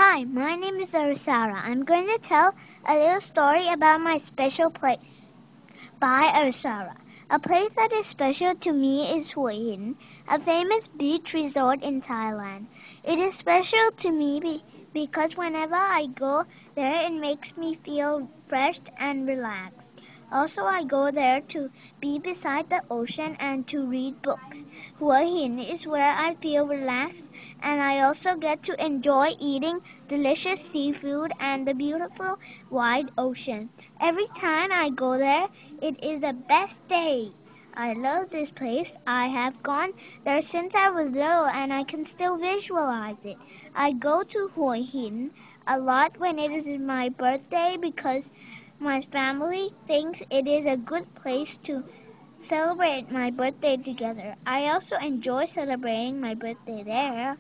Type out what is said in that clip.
Hi, my name is Arsara. I'm going to tell a little story about my special place. By Arsara. A place that is special to me is Hua Hin, a famous beach resort in Thailand. It is special to me because whenever I go there, it makes me feel fresh and relaxed. Also, I go there to be beside the ocean and to read books. Hua Hin is where I feel relaxed, and I also get to enjoy eating delicious seafood and the beautiful wide ocean. Every time I go there, it is the best day. I love this place. I have gone there since I was little and I can still visualize it. I go to Hua Hin a lot when it is my birthday because my family thinks it is a good place to celebrate my birthday together. I also enjoy celebrating my birthday there.